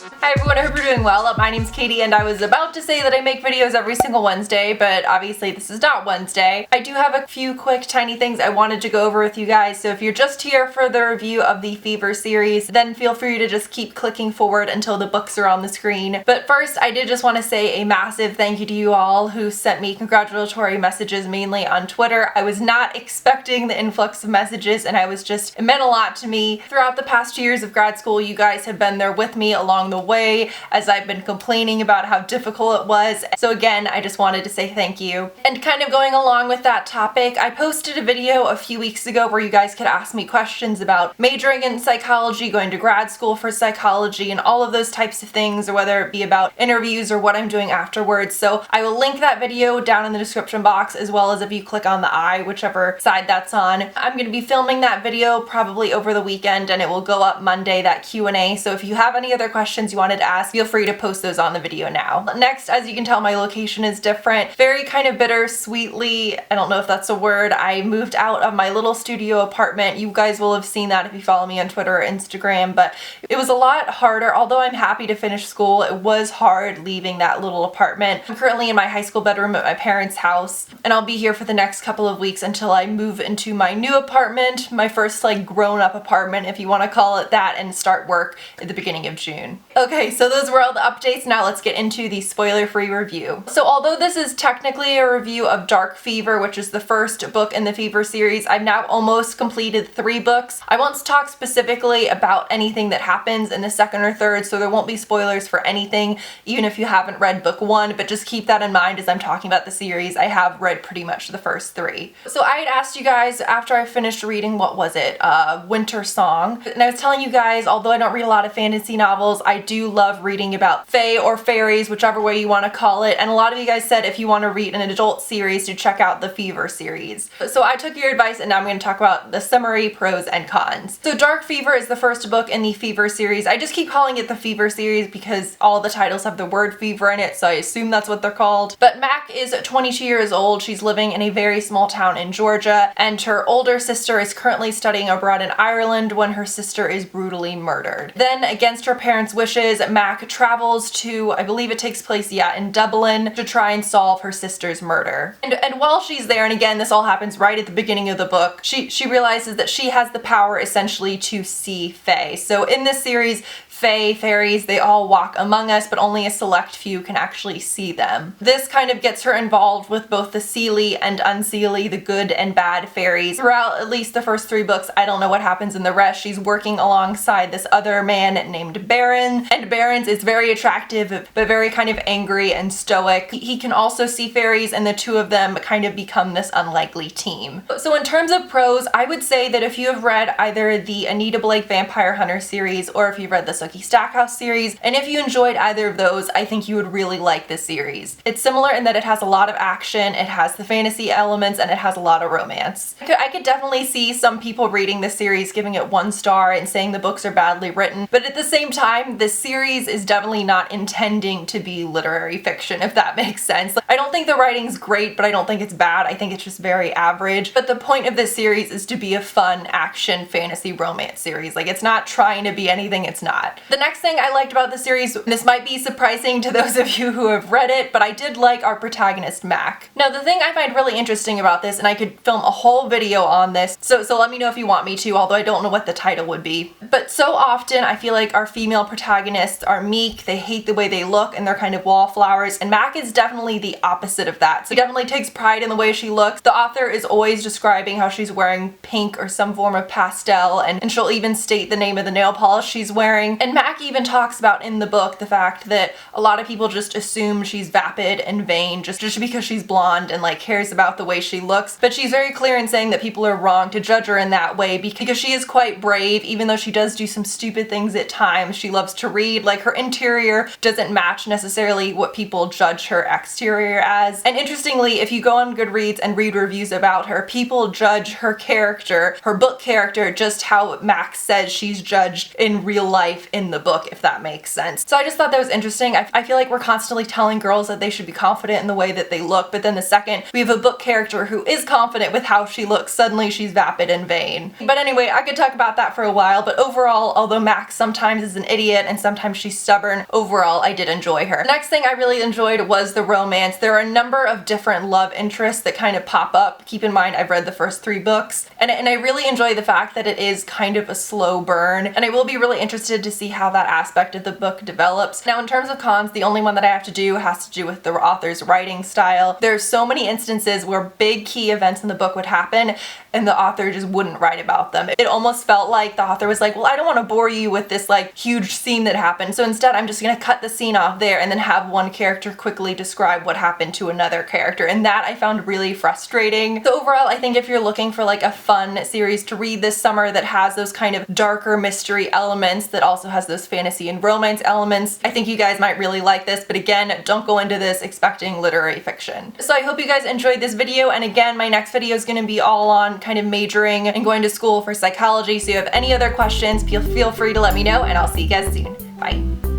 Hi everyone, I hope you're doing well. My name's Katie and I was about to say that I make videos every single Wednesday, but obviously this is not Wednesday. I do have a few quick tiny things I wanted to go over with you guys, so if you're just here for the review of the Fever series, then feel free to just keep clicking forward until the books are on the screen. But first, I did just want to say a massive thank you to you all who sent me congratulatory messages mainly on Twitter. I was not expecting the influx of messages and it meant a lot to me. Throughout the past 2 years of grad school, you guys have been there with me along the way as I've been complaining about how difficult it was. So again, I just wanted to say thank you. And kind of going along with that topic, I posted a video a few weeks ago where you guys could ask me questions about majoring in psychology, going to grad school for psychology, and all of those types of things, or whether it be about interviews or what I'm doing afterwards. So I will link that video down in the description box, as well as if you click on the I, whichever side that's on. I'm going to be filming that video probably over the weekend and it will go up Monday, that Q&A. So if you have any other questions you wanted to ask, feel free to post those on the video now. Next, as you can tell, my location is different. Very kind of bittersweetly, I don't know if that's a word, I moved out of my little studio apartment. You guys will have seen that if you follow me on Twitter or Instagram, but it was a lot harder. Although I'm happy to finish school, it was hard leaving that little apartment. I'm currently in my high school bedroom at my parents' house, and I'll be here for the next couple of weeks until I move into my new apartment, my first like grown-up apartment, if you want to call it that, and start work at the beginning of June. Okay, so those were all the updates. Now let's get into the spoiler-free review. So although this is technically a review of DARKFEVER, which is the first book in the Fever series, I've now almost completed 3 books. I won't talk specifically about anything that happens in the second or third, so there won't be spoilers for anything, even if you haven't read book 1, but just keep that in mind as I'm talking about the series. I have read pretty much the first 3. So I had asked you guys after I finished reading, what was it? Winter Song. And I was telling you guys, although I don't read a lot of fantasy novels, I do love reading about fae or fairies, whichever way you want to call it, and a lot of you guys said if you want to read an adult series to check out the Fever series. So I took your advice and now I'm going to talk about the summary, pros, and cons. So DARKFEVER is the first book in the Fever series. I just keep calling it the Fever series because all the titles have the word fever in it, so I assume that's what they're called. But Mac is 22 years old. She's living in a very small town in Georgia, and her older sister is currently studying abroad in Ireland when her sister is brutally murdered. Then, against her parents' wishes, Mac travels to, I believe it takes place, in Dublin, to try and solve her sister's murder. And while she's there, and again, this all happens right at the beginning of the book, she realizes that she has the power essentially to see fae. So in this series, fae, fairies, they all walk among us, but only a select few can actually see them. This kind of gets her involved with both the seelie and unseelie, the good and bad fairies. Throughout at least the first 3 books, I don't know what happens in the rest, she's working alongside this other man named Baron, and Baron's is very attractive, but very kind of angry and stoic. He can also see fairies, and the two of them kind of become this unlikely team. So in terms of pros, I would say that if you have read either the Anita Blake Vampire Hunter series, or if you've read the ChapterStackss series, and if you enjoyed either of those, I think you would really like this series. It's similar in that it has a lot of action, it has the fantasy elements, and it has a lot of romance. I could definitely see some people reading this series giving it 1 star and saying the books are badly written, but at the same time, this series is definitely not intending to be literary fiction, if that makes sense. I don't think the writing's great, but I don't think it's bad. I think it's just very average. But the point of this series is to be a fun action fantasy romance series. Like, it's not trying to be anything it's not. The next thing I liked about the series, this might be surprising to those of you who have read it, but I did like our protagonist, Mac. Now, the thing I find really interesting about this, and I could film a whole video on this, so let me know if you want me to, although I don't know what the title would be. But so often, I feel like our female protagonists are meek, they hate the way they look, and they're kind of wallflowers, and Mac is definitely the opposite of that. So she definitely takes pride in the way she looks. The author is always describing how she's wearing pink or some form of pastel, and she'll even state the name of the nail polish she's wearing. And Mac even talks about in the book the fact that a lot of people just assume she's vapid and vain just because she's blonde and like cares about the way she looks. But she's very clear in saying that people are wrong to judge her in that way because she is quite brave, even though she does do some stupid things at times. She loves to read. Like, her interior doesn't match necessarily what people judge her exterior as. And interestingly, if you go on Goodreads and read reviews about her, people judge her character, her book character, just how Max says she's judged in real life in the book, if that makes sense. So I just thought that was interesting. I feel like we're constantly telling girls that they should be confident in the way that they look, but then the second we have a book character who is confident with how she looks, suddenly she's vapid and vain. But anyway, I could talk about that for a while, but overall, although Max sometimes is an idiot and sometimes she's stubborn, overall I did enjoy her. The next thing I really enjoyed was the romance. There are a number of different love interests that kind of pop up. Keep in mind, I've read the first 3 books, and I really enjoy the fact that it is kind of a slow burn, and I will be really interested to see how that aspect of the book develops. Now, in terms of cons, the only one that I have to do has to do with the author's writing style. There's so many instances where big key events in the book would happen and the author just wouldn't write about them. It almost felt like the author was like, well, I don't want to bore you with this like huge scene that happened, so instead I'm just gonna cut the scene off there and then have one character quickly describe what happened to another character, and that I found really frustrating. So overall, I think if you're looking for like a fun series to read this summer that has those kind of darker mystery elements that also has those fantasy and romance elements, I think you guys might really like this, but again, don't go into this expecting literary fiction. So I hope you guys enjoyed this video, and again, my next video is going to be all on kind of majoring and going to school for psychology, so if you have any other questions, feel free to let me know, and I'll see you guys soon. Bye.